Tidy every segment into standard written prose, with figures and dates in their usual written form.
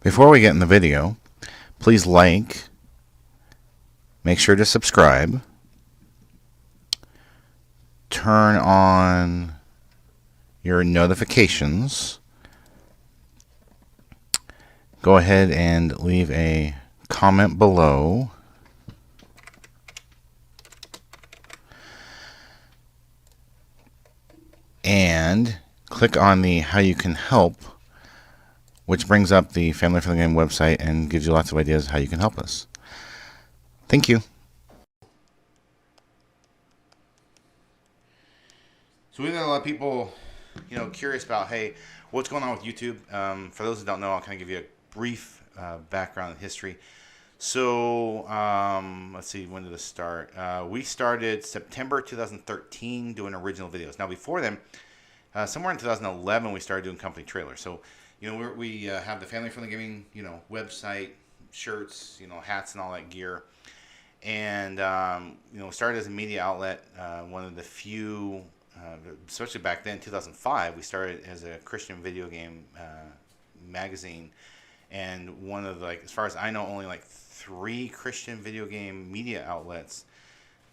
Before we get in the video, please like, make sure to subscribe, turn on your notifications, go ahead and leave a comment below, and click on the how you can help, which brings up the Family Friendly Game website and gives you lots of ideas how you can help us. Thank you. So we've got a lot of people, curious about, hey, what's going on with YouTube? For those that don't know, I'll kind of give you a brief background and history. So let's see, when did this start? We started September 2013 doing original videos. Now before then, somewhere in 2011, we started doing company trailers. So we have the Family Friendly Gaming website, shirts, hats and all that gear. And started as a media outlet, one of the few, especially back then, 2005, we started as a Christian video game magazine, and one of the, as far as I know, only 3 Christian video game media outlets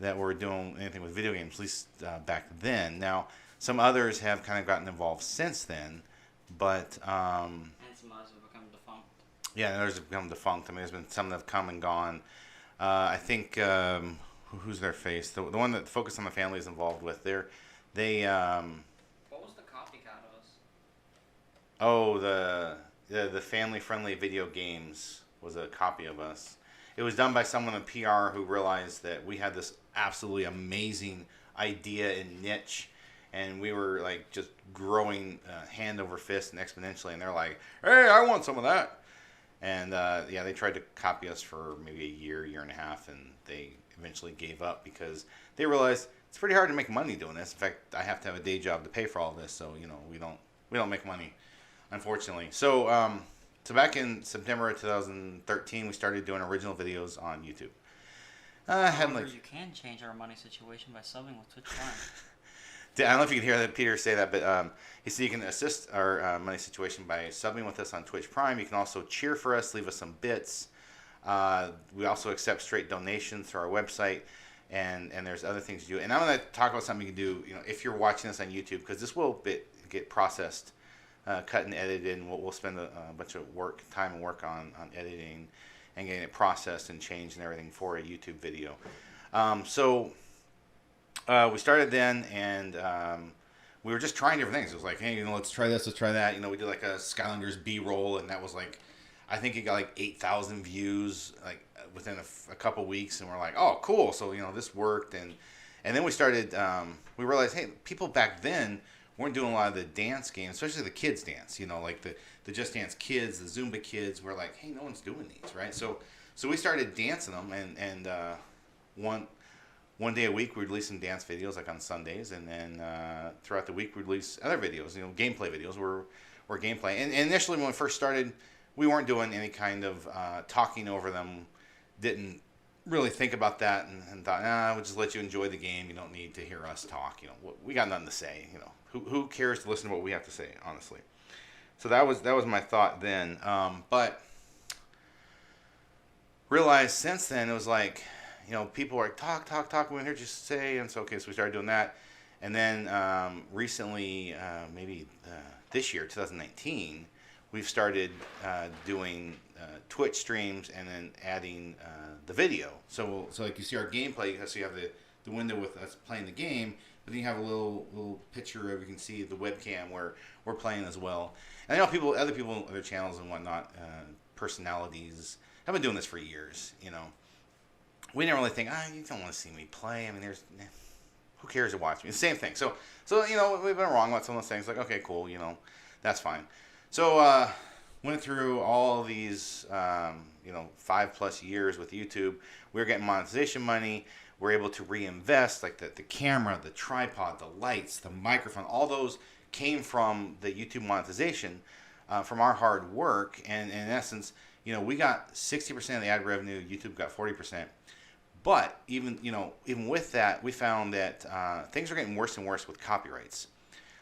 that were doing anything with video games, at least back then. Now, some others have kind of gotten involved since then, but and some others have become defunct. Yeah, others have become defunct. I mean, there's been some that have come and gone. I think who's their face? The one that Focus on the Family is involved with. What was the copycat of us? Oh, the Family Friendly Video Games was a copy of us. It was done by someone in PR who realized that we had this absolutely amazing idea and niche, and we were just growing hand over fist and exponentially. And they're like, "Hey, I want some of that." And they tried to copy us for maybe a year and a half, and they eventually gave up because they realized it's pretty hard to make money doing this. In fact, I have to have a day job to pay for all this, so we don't make money, unfortunately. So back in September of 2013, we started doing original videos on YouTube. You can change our money situation by subbing with Twitch Prime. I don't know if you can hear Peter say that, but he said you can assist our money situation by subbing with us on Twitch Prime. You can also cheer for us, leave us some bits. We also accept straight donations through our website, and there's other things to do. And I'm going to talk about something you can do, if you're watching this on YouTube, because this will get processed, cut and edited, and we'll spend a bunch of time and work on editing and getting it processed and changed and everything for a YouTube video. We started then, and we were just trying different things. It was like, hey, let's try this, let's try that. We did a Skylanders B-roll, and that was I think it got 8,000 views within a couple weeks, and we're like, oh, cool. So this worked, and then we started. We realized, hey, people back then weren't doing a lot of the dance games, especially the kids dance. The Just Dance kids, the Zumba kids. We're like, hey, no one's doing these, right? So we started dancing them, and one day a week we'd release some dance videos on Sundays, and then throughout the week we'd release other videos, gameplay videos or gameplay. And initially when we first started, we weren't doing any kind of talking over them. Didn't really think about that, and thought, we'll just let you enjoy the game. You don't need to hear us talk. We got nothing to say. Who cares to listen to what we have to say, honestly? So that was my thought then. But realized since then it was people are talk. We here just say, and so okay, so we started doing that, and then recently, maybe this year, 2019, we've started doing Twitch streams and then adding the video. So you see our gameplay, so you have the window with us playing the game, but then you have a little picture of, you can see the webcam where we're playing as well. And I know other people, other channels and whatnot, personalities have been doing this for years. We didn't really think, you don't want to see me play. I mean, who cares to watch me? The same thing. So we've been wrong about some of those things. Okay, cool, that's fine. So went through all these, 5+ years with YouTube. We were getting monetization money. We're able to reinvest, the camera, the tripod, the lights, the microphone. All those came from the YouTube monetization, from our hard work. And in essence, we got 60% of the ad revenue. YouTube got 40%. But even with that, we found that things are getting worse and worse with copyrights.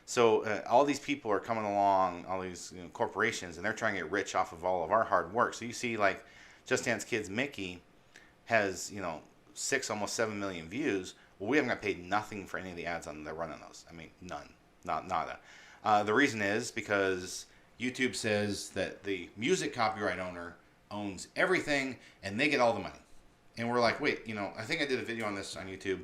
So all these people are coming along, all these corporations, and they're trying to get rich off of all of our hard work. So you see, like Just Dance Kids Mickey has 6, almost 7 million views. Well, we haven't got paid nothing for any of the ads on the run on those. I mean, none, not nada. The reason is because YouTube says that the music copyright owner owns everything, and they get all the money. And we're like, wait, I think I did a video on this on YouTube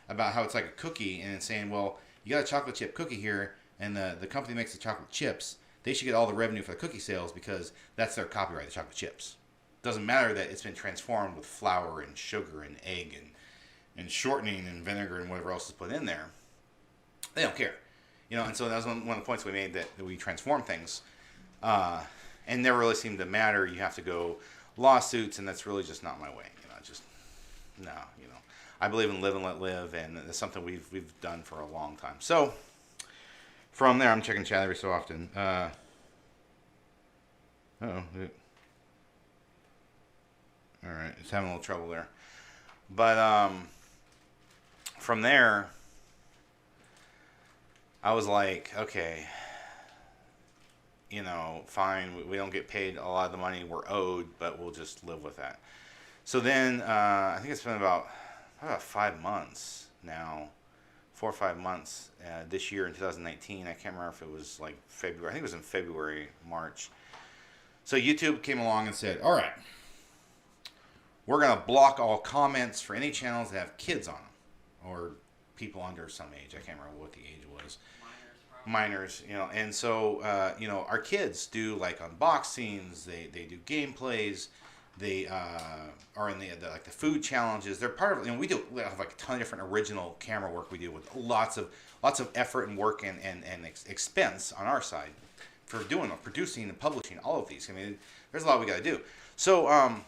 about how it's like a cookie, and it's saying, well, you got a chocolate chip cookie here, and the company makes the chocolate chips. They should get all the revenue for the cookie sales because that's their copyright, the chocolate chips. Doesn't matter that it's been transformed with flour and sugar and egg and shortening and vinegar and whatever else is put in there. They don't care. And so that was one of the points we made, that we transform things. And never really seemed to matter. You have to go lawsuits, and that's really just not my way. No. I believe in live and let live, and it's something we've done for a long time. So from there, I'm checking chat every so often. All right, it's having a little trouble there. But from there, I was like, okay, fine, we don't get paid a lot of the money we're owed, but we'll just live with that. So then, I think it's been about 5 months now, 4 or 5 months this year in 2019. I can't remember if it was like February. I think it was in February, March. So YouTube came along and said, all right, we're going to block all comments for any channels that have kids on them or people under some age. I can't remember what the age was. Minors, and so our kids do like unboxings, they do gameplays, they are in the food challenges. They're part of we have like a ton of different original camera work we do with lots of effort and work and expense on our side for producing and publishing all of these. I mean, there's a lot we got to do. So and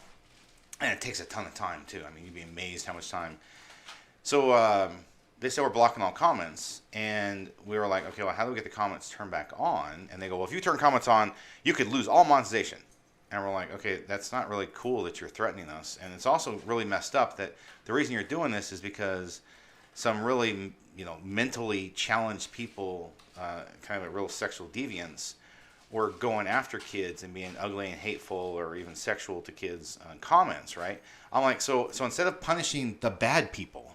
it takes a ton of time too. I mean, you'd be amazed how much time. So they said we're blocking all comments, and we were like, okay, well, how do we get the comments turned back on? And they go, well, if you turn comments on, you could lose all monetization. And we're like, okay, that's not really cool that you're threatening us. And it's also really messed up that the reason you're doing this is because some really, mentally challenged people, kind of a real sexual deviants, were going after kids and being ugly and hateful or even sexual to kids' comments, right? I'm like, so instead of punishing the bad people,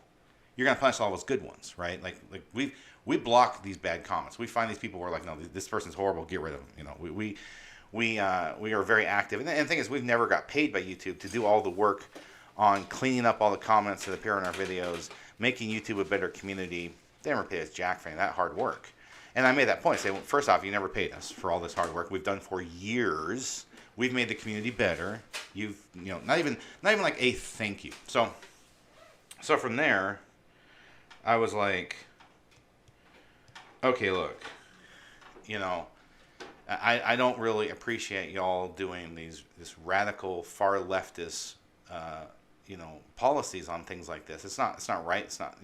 you're going to punish all those good ones, right? Like we block these bad comments. We find these people who are like, no, this person's horrible, get rid of them. We are very active. And the thing is, we've never got paid by YouTube to do all the work on cleaning up all the comments that appear in our videos, making YouTube a better community. They never pay us jack for any of that hard work. And I made that point. Say, well, first off, you never paid us for all this hard work we've done for years. We've made the community better. You've, not even like a thank you. So from there, I was like, okay, look, I don't really appreciate y'all doing this radical far leftist, policies on things like this. It's not right. It's not,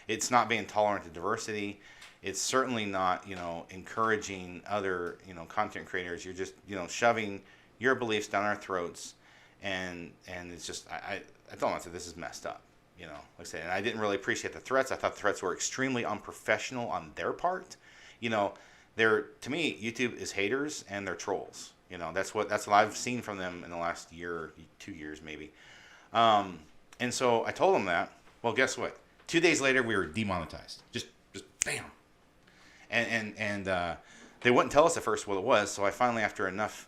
it's not being tolerant to diversity. It's certainly not, encouraging other, content creators. You're just, shoving your beliefs down our throats, and it's just, I told them, I said, this is messed up. Like I said, and I didn't really appreciate the threats. I thought the threats were extremely unprofessional on their part. To me, YouTube is haters and they're trolls. That's what I've seen from them in the last year, 2 years maybe. And so I told them that. Well, guess what? 2 days later, we were demonetized. Just bam. And they wouldn't tell us at first what it was. So I finally, after enough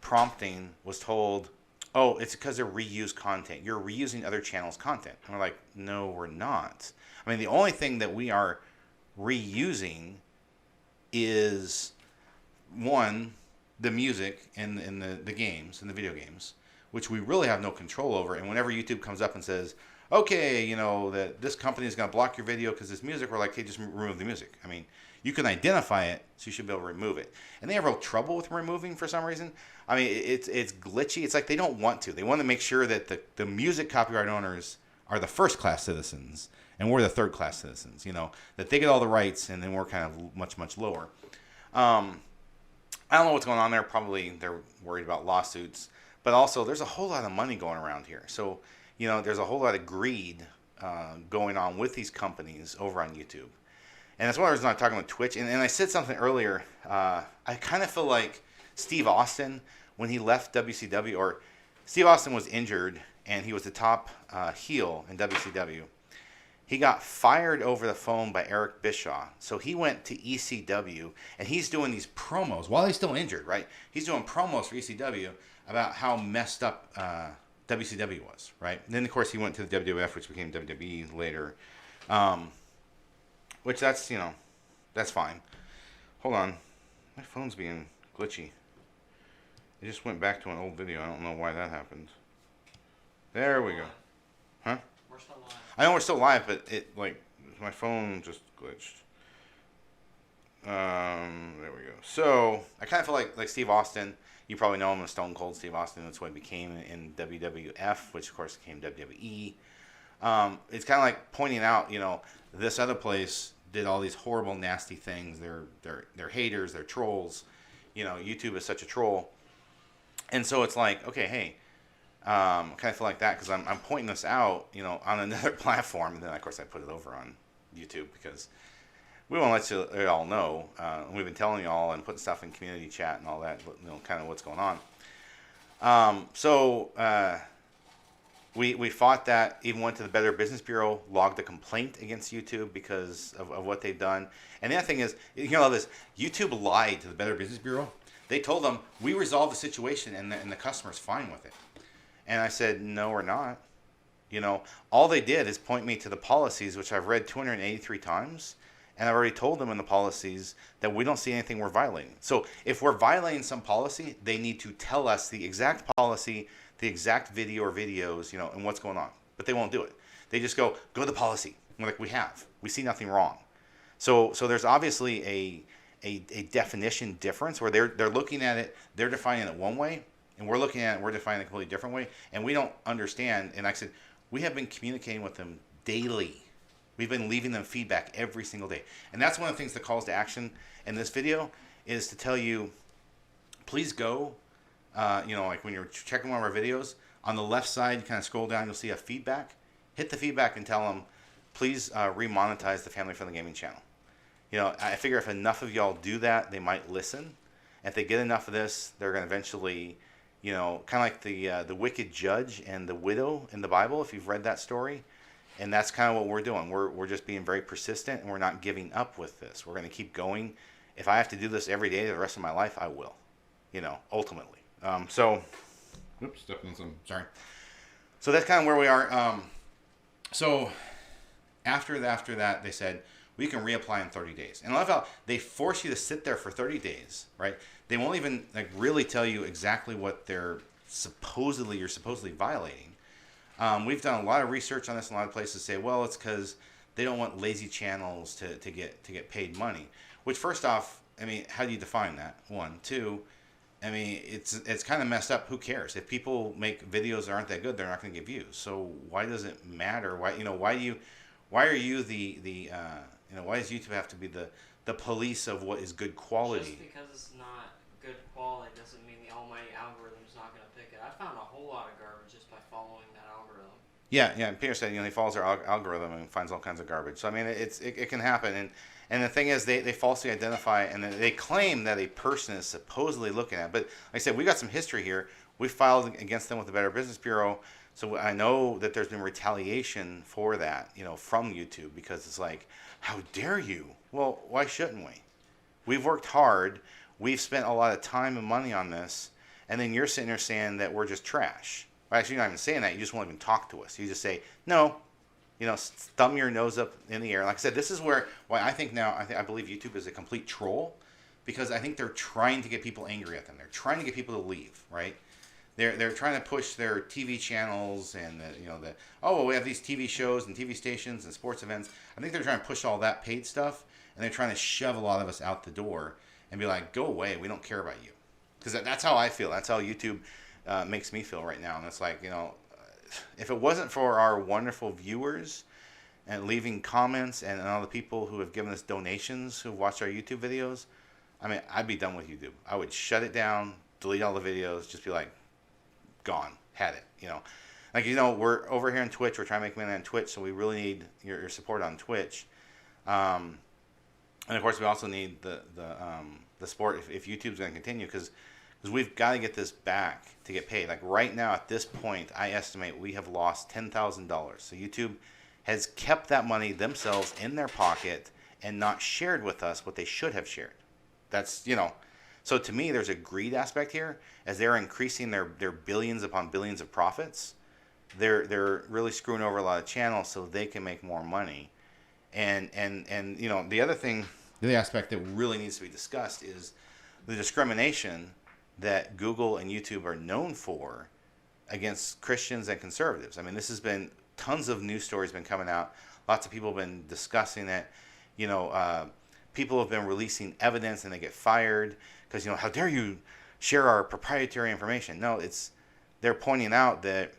prompting, was told, oh, it's because they're reused content. You're reusing other channels' content. And we're like, no, we're not. I mean, the only thing that we are reusing is, one, the music and the games and the video games, which we really have no control over. And whenever YouTube comes up and says, okay, that this company is going to block your video because it's music, we're like, hey, just remove the music. I mean, you can identify it, so you should be able to remove it. And they have real trouble with removing for some reason. I mean, it's glitchy. It's like they don't want to. They want to make sure that the music copyright owners are the first-class citizens, and we're the third-class citizens, that they get all the rights, and then we're kind of much, much lower. I don't know what's going on there. Probably they're worried about lawsuits. But also, there's a whole lot of money going around here. So, there's a whole lot of greed going on with these companies over on YouTube. And that's one of the reasons I'm talking about Twitch. And I said something earlier. I kind of feel like Steve Austin, when he left WCW, or Steve Austin was injured and he was the top heel in WCW. He got fired over the phone by Eric Bischoff. So he went to ECW and he's doing these promos while he's still injured, right? He's doing promos for ECW about how messed up WCW was, right? And then, of course, he went to the WWF, which became WWE later. Which that's, that's fine. Hold on. My phone's being glitchy. It just went back to an old video. I don't know why that happened. There we go. Huh? We're still live. I know we're still live, but my phone just glitched. There we go. So, I kind of feel like Steve Austin. You probably know him as Stone Cold Steve Austin. That's what he became in WWF, which of course became WWE. It's kind of like pointing out, this other place did all these horrible, nasty things. They're haters. They're trolls. YouTube is such a troll. And so it's like, okay, hey, kind of feel like that because I'm pointing this out, on another platform. And then, of course, I put it over on YouTube because we want to let you all know. We've been telling you all and putting stuff in community chat and all that, kind of what's going on. We fought that, even went to the Better Business Bureau, logged a complaint against YouTube because of what they've done. And the other thing is, this, YouTube lied to the Better Business Bureau. They told them, we resolved the situation and the customer's fine with it. And I said, no, we're not. All they did is point me to the policies, which I've read 283 times. And I've already told them in the policies that we don't see anything we're violating. So if we're violating some policy, they need to tell us the exact policy, the exact video or videos, and what's going on. But they won't do it. They just go to the policy. And we're like, we see nothing wrong. So there's obviously a definition difference where they're looking at it, they're defining it one way, and we're looking at it, we're defining it a completely different way, and we don't understand. And like I said, we have been communicating with them daily. We've been leaving them feedback every single day. And that's one of the things, the calls to action in this video is to tell you, please go, like when you're checking one of our videos, on the left side, you kind of scroll down, you'll see a feedback. Hit the feedback and tell them, please remonetize the Family Friendly Gaming channel. I figure if enough of y'all do that, they might listen. If they get enough of this, they're going to eventually, kind of like the wicked judge and the widow in the Bible, if you've read that story. And that's kind of what we're doing. We're just being very persistent, and we're not giving up with this. We're going to keep going. If I have to do this every day the rest of my life, I will, ultimately. Oops, stepped on some, sorry. So that's kind of where we are. So after that, they said, we can reapply in 30 days. And I love how they force you to sit there for 30 days, right? They won't even really tell you exactly what you're supposedly violating. We've done a lot of research on this, and a lot of places say, well, it's because they don't want lazy channels to get paid money. Which, first off, how do you define that? One, two, it's kind of messed up. Who cares? If people make videos that aren't that good, they're not going to get views. So why does it matter? Why does YouTube have to be the police of what is good quality? Just because it's not good quality doesn't mean the almighty algorithm's not going to pick it. I found a whole lot of garbage just by following that algorithm. Yeah. Peter said, he follows our algorithm and finds all kinds of garbage. So it can happen. And the thing is, they falsely identify and they claim that a person is supposedly looking at it. But like I said, we got some history here. We filed against them with the Better Business Bureau. So I know that there's been retaliation for that, from YouTube, because it's like, how dare you? Well, why shouldn't we? We've worked hard. We've spent a lot of time and money on this. And then you're sitting there saying that we're just trash. Well, actually, you're not even saying that. You just won't even talk to us. You just say, no, thumb your nose up in the air. Like I said, this is why I think now, I believe YouTube is a complete troll, because I think they're trying to get people angry at them. They're trying to get people to leave, right? They're trying to push their TV channels and we have these TV shows and TV stations and sports events. I think they're trying to push all that paid stuff, and they're trying to shove a lot of us out the door and be like, go away, we don't care about you. Because that's how I feel. That's how YouTube makes me feel right now. And it's like, if it wasn't for our wonderful viewers and leaving comments and all the people who have given us donations who've watched our YouTube videos, I'd be done with YouTube. I would shut it down, delete all the videos, just be like, gone, had it, we're over here on Twitch. We're trying to make money on Twitch, so we really need your support on Twitch. And of course, we also need the sport if YouTube's going to continue, because we've got to get this back to get paid. Like right now, at this point, I estimate we have lost $10,000. So YouTube has kept that money themselves in their pocket and not shared with us what they should have shared. That's, so to me, there's a greed aspect here. As they're increasing their billions upon billions of profits, they're really screwing over a lot of channels so they can make more money. And the other thing, the aspect that really needs to be discussed is the discrimination that Google and YouTube are known for against Christians and conservatives. I mean, this has been tons of news stories been coming out. Lots of people have been discussing it. People have been releasing evidence and they get fired because, how dare you share our proprietary information? No, they're pointing out that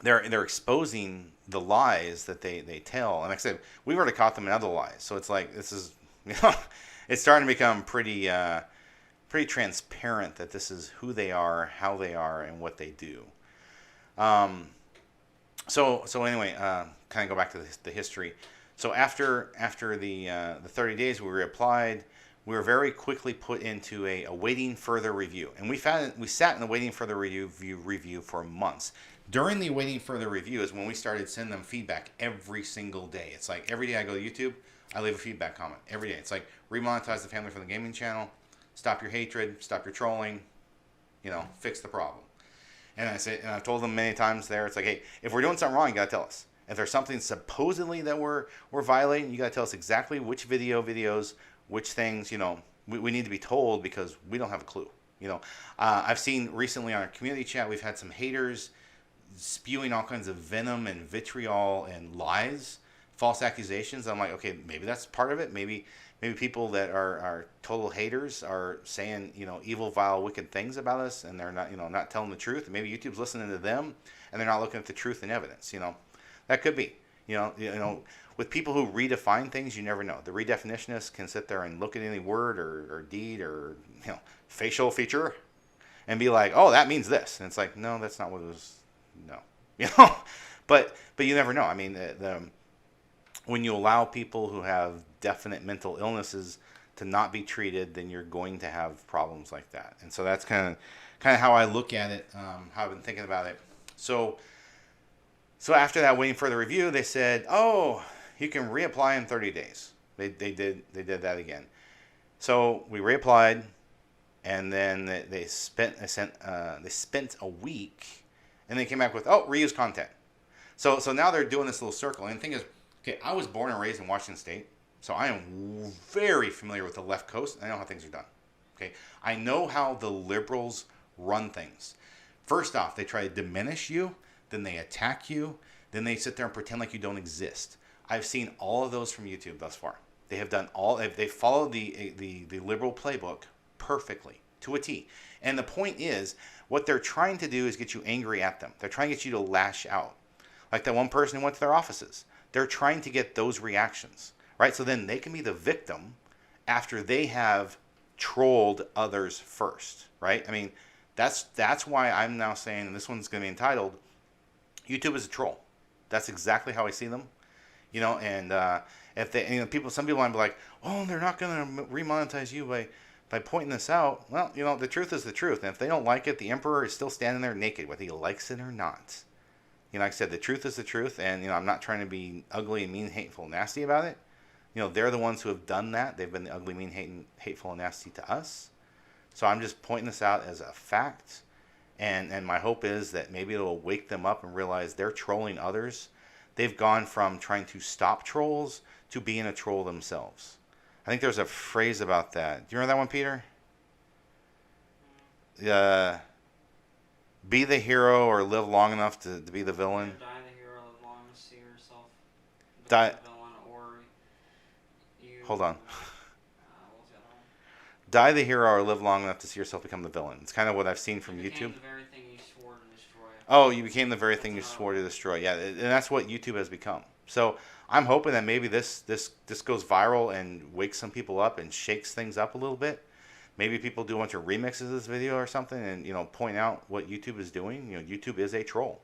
they're exposing the lies that they tell. And like I said, we've already caught them in other lies. So it's like, this is, it's starting to become pretty transparent that this is who they are, how they are, and what they do. So anyway, kind of go back to the history. So after the 30 days, we reapplied. We were very quickly put into a awaiting further review, and we sat in the waiting further review for months. During the awaiting further review is when we started sending them feedback every single day. It's like every day I go to YouTube, I leave a feedback comment every day. It's like remonetize the family from the gaming channel, stop your hatred, stop your trolling, fix the problem. And I've told them many times there, it's like, hey, if we're doing something wrong, you gotta tell us. If there's something supposedly that we're violating, you gotta tell us exactly which videos, which things, we need to be told, because we don't have a clue. I've seen recently on our community chat, we've had some haters spewing all kinds of venom and vitriol and lies, false accusations. I'm like, okay, maybe that's part of it. Maybe people that are total haters are saying, evil, vile, wicked things about us, and they're not, not telling the truth. Maybe YouTube's listening to them, and they're not looking at the truth and evidence. That could be. With people who redefine things, you never know. The redefinitionist can sit there and look at any word or deed or facial feature, and be like, oh, that means this, and it's like, no, that's not what it was. No, but you never know. I mean, when you allow people who have definite mental illnesses to not be treated, then you're going to have problems like that. And so that's kind of how I look at it, how I've been thinking about it. So after that waiting for the review, they said, oh, you can reapply in 30 days. They did that again. So we reapplied, and then they spent a week, and they came back with, oh, reuse content. So now they're doing this little circle. And the thing is, okay, I was born and raised in Washington State, so I am very familiar with the left coast, and I know how things are done. Okay, I know how the liberals run things. First off, they try to diminish you, then they attack you, then they sit there and pretend like you don't exist. I've seen all of those from YouTube thus far. They have done they followed the liberal playbook perfectly to a T. And the point is, what they're trying to do is get you angry at them. They're trying to get you to lash out. Like that one person who went to their offices. They're trying to get those reactions, right? So then they can be the victim after they have trolled others first, right? I mean, that's why I'm now saying, and this one's going to be entitled, YouTube is a troll. That's exactly how I see them, and if they, some people might be like, oh, they're not going to remonetize you by pointing this out. Well, the truth is the truth. And if they don't like it, the emperor is still standing there naked, whether he likes it or not. Like I said, the truth is the truth. And, I'm not trying to be ugly, mean, hateful, nasty about it. They're the ones who have done that. They've been the ugly, mean, hateful, and nasty to us. So I'm just pointing this out as a fact. And my hope is that maybe it'll wake them up and realize they're trolling others. They've gone from trying to stop trolls to being a troll themselves. I think there's a phrase about that. Do you remember that one, Peter? Be the hero or live long enough to be the villain. Die the hero, live long enough to see yourself Die. the villain, or you... Hold on. What was the other one? Die the hero or live long enough to see yourself become the villain. It's kind of what I've seen from You YouTube. became the very thing you swore to destroy. Oh, you became the very thing you swore to destroy. Yeah, and that's what YouTube has become. So I'm hoping that maybe this goes viral and wakes some people up and shakes things up a little bit. Maybe people do a bunch of remixes of this video or something and, point out what YouTube is doing. YouTube is a troll.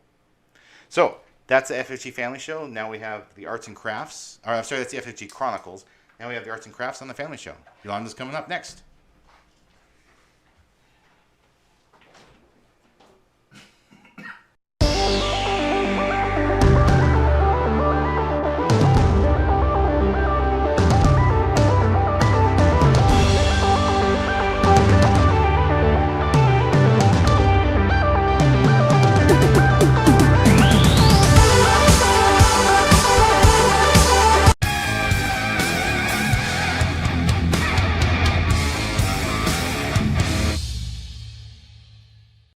So that's the FFG Family Show. Now we have the Arts and Crafts. Or, I'm sorry, that's the FFG Chronicles. And we have the arts and crafts on the family show. Yolanda's coming up next.